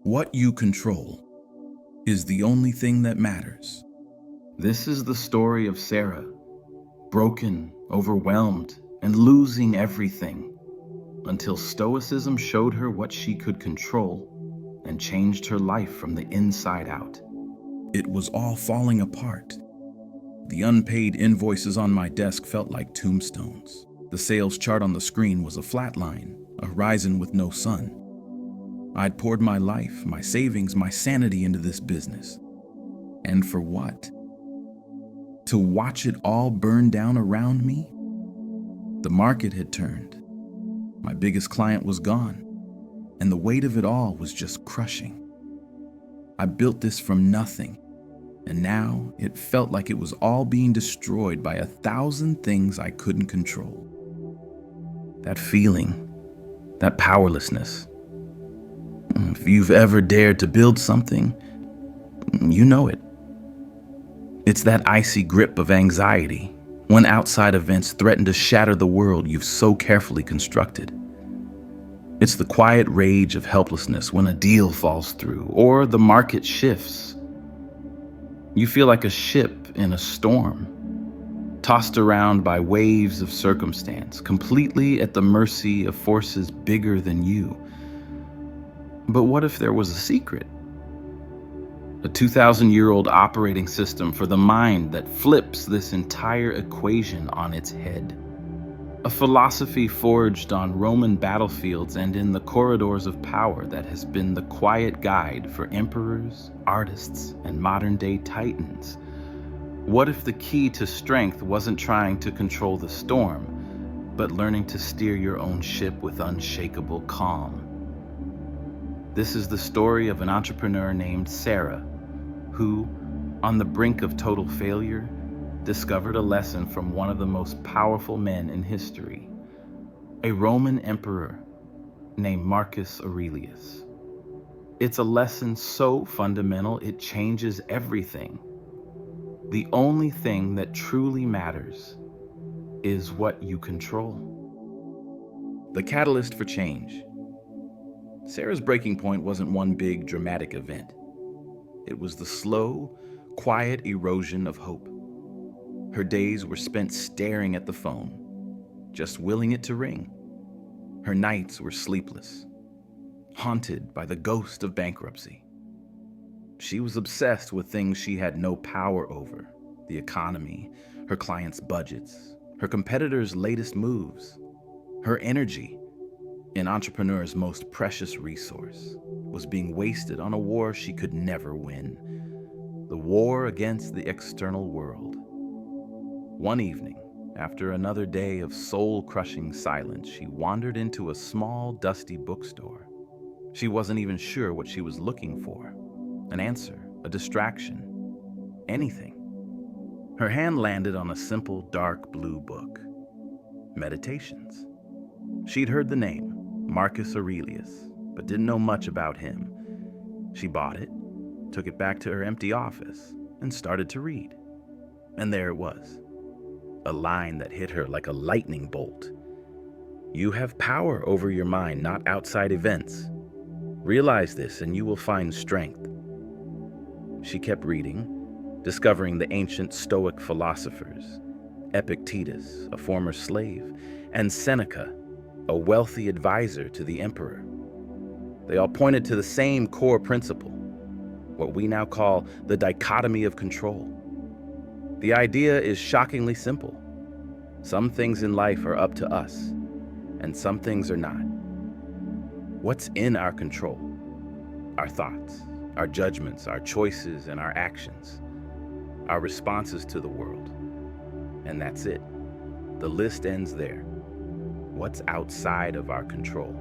What you control is the only thing that matters. This is the story of Sarah, broken, overwhelmed, and losing everything, until Stoicism showed her what she could control and changed her life from the inside out. It was all falling apart. The unpaid invoices on my desk felt like tombstones. The sales chart on the screen was a flat line, a horizon with no sun. I'd poured my life, my savings, my sanity into this business. And for what? To watch it all burn down around me? The market had turned. My biggest client was gone, and the weight of it all was just crushing. I built this from nothing, and now it felt like it was all being destroyed by 1,000 things I couldn't control. That feeling, that powerlessness. If you've ever dared to build something, you know it. It's that icy grip of anxiety when outside events threaten to shatter the world you've so carefully constructed. It's the quiet rage of helplessness when a deal falls through or the market shifts. You feel like a ship in a storm, tossed around by waves of circumstance, completely at the mercy of forces bigger than you. But what if there was a secret? A 2,000-year-old operating system for the mind that flips this entire equation on its head. A philosophy forged on Roman battlefields and in the corridors of power that has been the quiet guide for emperors, artists, and modern-day titans. What if the key to strength wasn't trying to control the storm, but learning to steer your own ship with unshakable calm? This is the story of an entrepreneur named Sarah, who, on the brink of total failure, discovered a lesson from one of the most powerful men in history, a Roman emperor named Marcus Aurelius. It's a lesson so fundamental it changes everything. The only thing that truly matters is what you control. The catalyst for change. Sarah's breaking point wasn't one big dramatic event. It was the slow, quiet erosion of hope. Her days were spent staring at the phone, just willing it to ring. Her nights were sleepless, haunted by the ghost of bankruptcy. She was obsessed with things she had no power over: the economy, her clients' budgets, her competitors' latest moves. Her energy, an entrepreneur's most precious resource, was being wasted on a war she could never win: the war against the external world. One evening, after another day of soul-crushing silence, she wandered into a small, dusty bookstore. She wasn't even sure what she was looking for: an answer, a distraction, anything. Her hand landed on a simple, dark blue book: Meditations. She'd heard the name, Marcus Aurelius, but didn't know much about him. She bought it, took it back to her empty office, and started to read. And there it was, a line that hit her like a lightning bolt. You have power over your mind, not outside events. Realize this and you will find strength. She kept reading, discovering the ancient Stoic philosophers: Epictetus, a former slave, and Seneca, a wealthy advisor to the emperor. They all pointed to the same core principle, what we now call the dichotomy of control. The idea is shockingly simple. Some things in life are up to us, and some things are not. What's in our control? Our thoughts, our judgments, our choices, and our actions, our responses to the world. And that's it. The list ends there. What's outside of our control?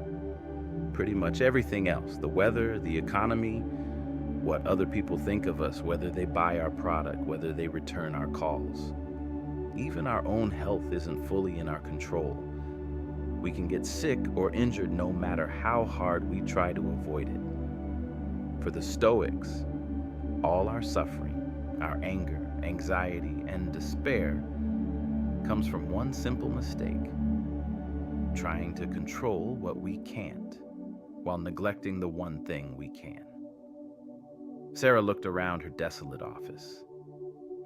Pretty much everything else: the weather, the economy, what other people think of us, whether they buy our product, whether they return our calls. Even our own health isn't fully in our control. We can get sick or injured no matter how hard we try to avoid it. For the Stoics, all our suffering, our anger, anxiety, and despair comes from one simple mistake: trying to control what we can't. while neglecting the one thing we can. Sarah looked around her desolate office.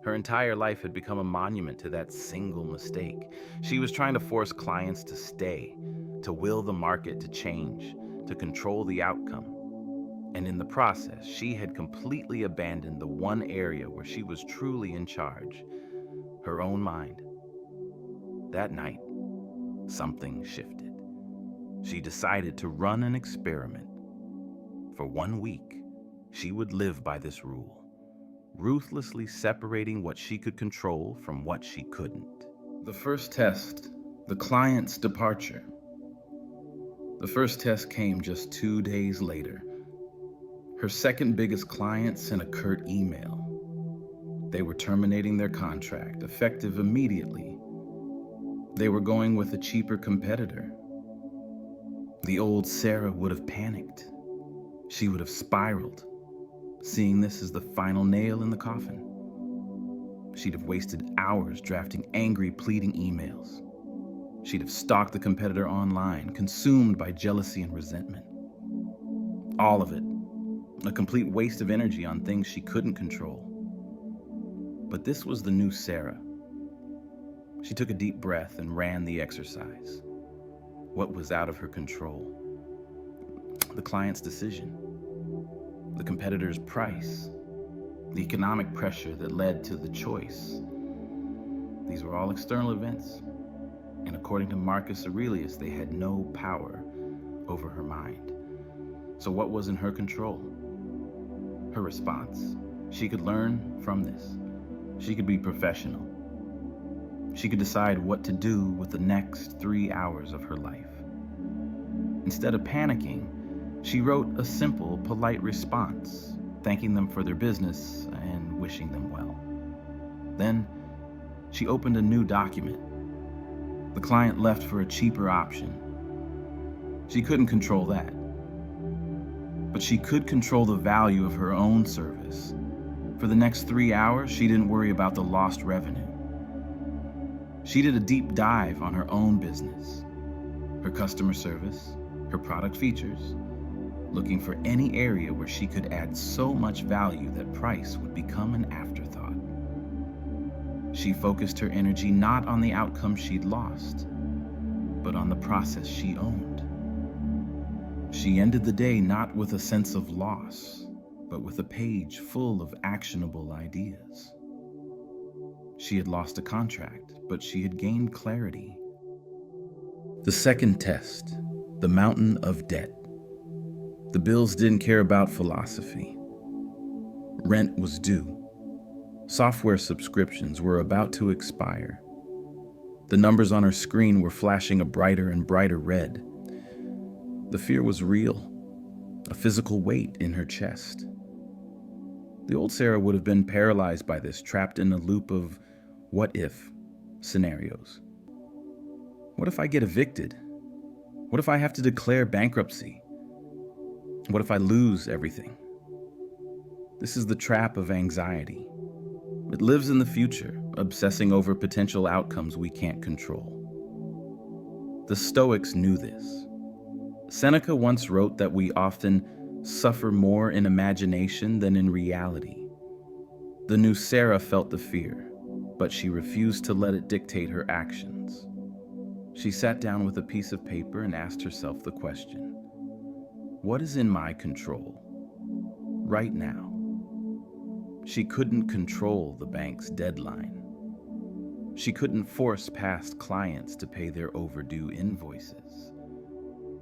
Her entire life had become a monument to that single mistake. She was trying to force clients to stay, to will the market to change, to control the outcome. And in the process, she had completely abandoned the one area where she was truly in charge, her own mind. That night, something shifted. She decided to run an experiment. For 1 week, she would live by this rule, ruthlessly separating what she could control from what she couldn't. The first test, the client's departure. The first test came just 2 days later. Her second biggest client sent a curt email. They were terminating their contract, effective immediately. They were going with a cheaper competitor. The old Sarah would have panicked. She would have spiraled, seeing this as the final nail in the coffin. She'd have wasted hours drafting angry, pleading emails. She'd have stalked the competitor online, consumed by jealousy and resentment. All of it, a complete waste of energy on things she couldn't control. But this was the new Sarah. She took a deep breath and ran the exercise. What was out of her control? The client's decision, the competitor's price, the economic pressure that led to the choice. These were all external events, and according to Marcus Aurelius, they had no power over her mind. So what was in her control? Her response. She could learn from this. She could be professional. She could decide what to do with the next 3 hours of her life. Instead of panicking, she wrote a simple, polite response, thanking them for their business and wishing them well. Then, she opened a new document. The client left for a cheaper option. She couldn't control that. But she could control the value of her own service. For the next 3 hours, she didn't worry about the lost revenue. She did a deep dive on her own business, her customer service, her product features, looking for any area where she could add so much value that price would become an afterthought. She focused her energy not on the outcome she'd lost, but on the process she owned. She ended the day not with a sense of loss, but with a page full of actionable ideas. She had lost a contract, but she had gained clarity. The second test, the mountain of debt. The bills didn't care about philosophy. Rent was due. Software subscriptions were about to expire. The numbers on her screen were flashing a brighter and brighter red. The fear was real, a physical weight in her chest. The old Sarah would have been paralyzed by this, trapped in a loop of what-if scenarios. What if I get evicted? What if I have to declare bankruptcy? What if I lose everything? This is the trap of anxiety. It lives in the future, obsessing over potential outcomes we can't control. The Stoics knew this. Seneca once wrote that we often suffer more in imagination than in reality. The new Sarah felt the fear, but she refused to let it dictate her actions. She sat down with a piece of paper and asked herself the question, what is in my control right now? She couldn't control the bank's deadline. She couldn't force past clients to pay their overdue invoices.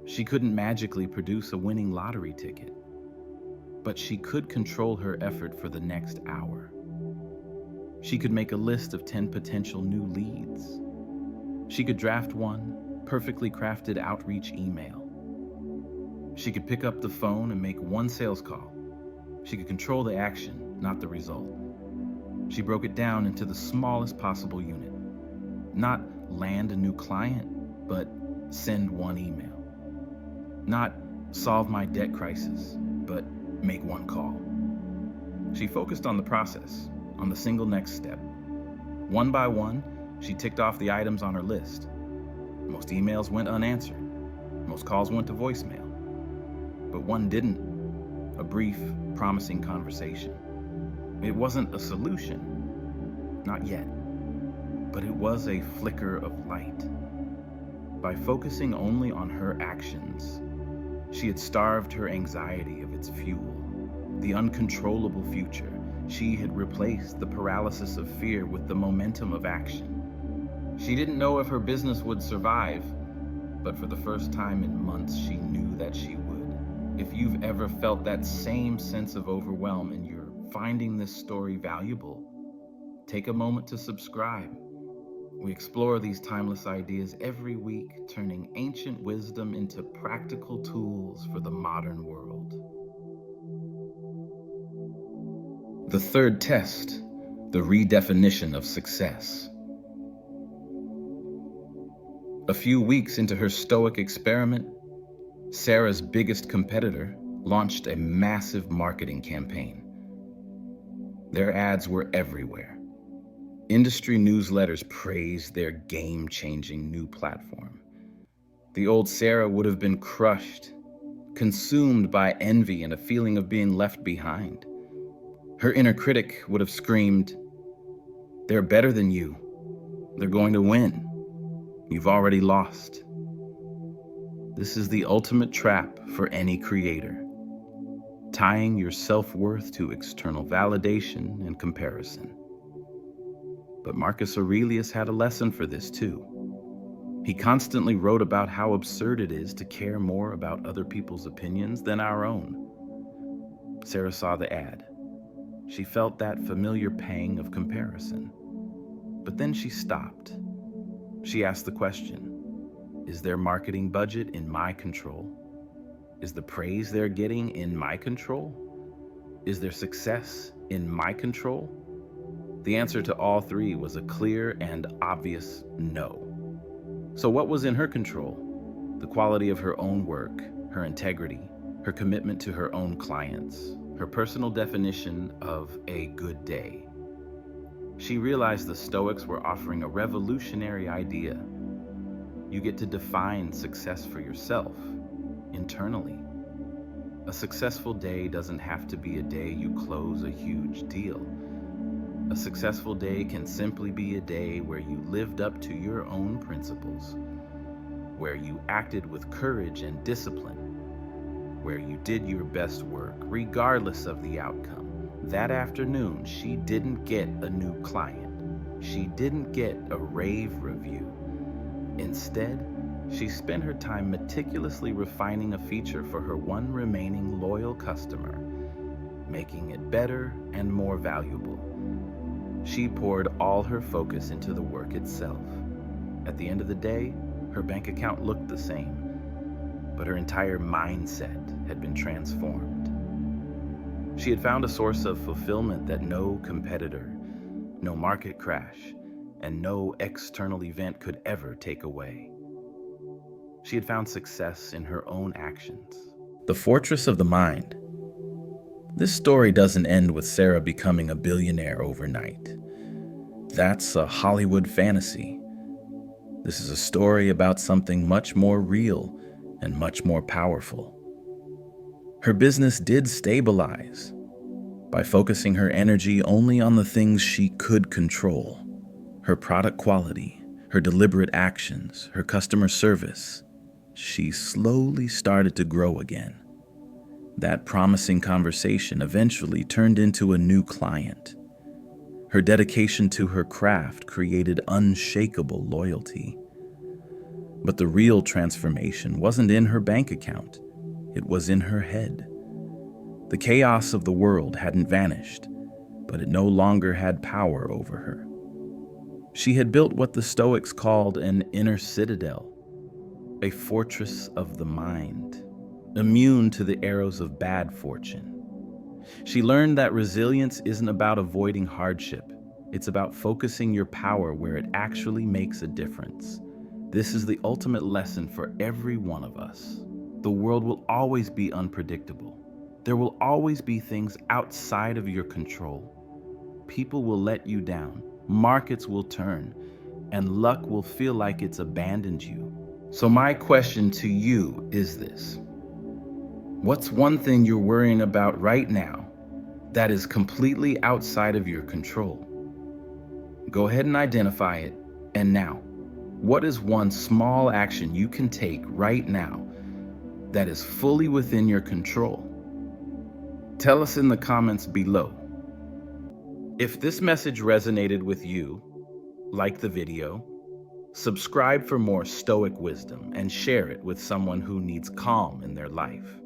She couldn't magically produce a winning lottery ticket. But she could control her effort for the next hour. She could make a list of 10 potential new leads. She could draft one perfectly crafted outreach email. She could pick up the phone and make one sales call. She could control the action, not the result. She broke it down into the smallest possible unit. Not land a new client, but send one email. Not solve my debt crisis, but make one call. She focused on the process, on the single next step. One by one, she ticked off the items on her list. Most emails went unanswered. Most calls went to voicemail. but one didn't. A brief, promising conversation. It wasn't a solution, not yet, but it was a flicker of light. By focusing only on her actions, she had starved her anxiety of its fuel, the uncontrollable future. She had replaced the paralysis of fear with the momentum of action. She didn't know if her business would survive, but for the first time in months, she knew that she would. If you've ever felt that same sense of overwhelm and you're finding this story valuable, take a moment to subscribe. We explore these timeless ideas every week, turning ancient wisdom into practical tools for the modern world. The third test, the redefinition of success. A few weeks into her Stoic experiment, Sarah's biggest competitor launched a massive marketing campaign. Their ads were everywhere. Industry newsletters praised their game-changing new platform. The old Sarah would have been crushed, consumed by envy and a feeling of being left behind. Her inner critic would have screamed, "They're better than you. They're going to win. You've already lost." This is the ultimate trap for any creator, tying your self-worth to external validation and comparison. But Marcus Aurelius had a lesson for this too. He constantly wrote about how absurd it is to care more about other people's opinions than our own. Sarah saw the ad. She felt that familiar pang of comparison. But then she stopped. She asked the question, is their marketing budget in my control? Is the praise they're getting in my control? Is their success in my control? The answer to all three was a clear and obvious no. So what was in her control? The quality of her own work, her integrity, her commitment to her own clients, her personal definition of a good day. She realized the Stoics were offering a revolutionary idea. You get to define success for yourself, internally. A successful day doesn't have to be a day you close a huge deal. A successful day can simply be a day where you lived up to your own principles, where you acted with courage and discipline, where you did your best work, regardless of the outcome. That afternoon, she didn't get a new client. She didn't get a rave review. Instead, she spent her time meticulously refining a feature for her one remaining loyal customer, making it better and more valuable. She poured all her focus into the work itself. At the end of the day, her bank account looked the same, but her entire mindset had been transformed. She had found a source of fulfillment that no competitor, no market crash, and no external event could ever take away. She had found success in her own actions. The fortress of the mind. This story doesn't end with Sarah becoming a billionaire overnight. That's a Hollywood fantasy. This is a story about something much more real and much more powerful. Her business did stabilize by focusing her energy only on the things she could control: her product quality, her deliberate actions, her customer service. She slowly started to grow again. That promising conversation eventually turned into a new client. Her dedication to her craft created unshakable loyalty. But the real transformation wasn't in her bank account. It was in her head. The chaos of the world hadn't vanished, but it no longer had power over her. She had built what the Stoics called an inner citadel, a fortress of the mind, immune to the arrows of bad fortune. She learned that resilience isn't about avoiding hardship. It's about focusing your power where it actually makes a difference. This is the ultimate lesson for every one of us. The world will always be unpredictable. There will always be things outside of your control. People will let you down. Markets will turn, and luck will feel like it's abandoned you. So my question to you is this: What's one thing you're worrying about right now that is completely outside of your control? Go ahead and identify it. And now, what is one small action you can take right now that is fully within your control? Tell us in the comments below. If this message resonated with you, like the video, subscribe for more Stoic wisdom, and share it with someone who needs calm in their life.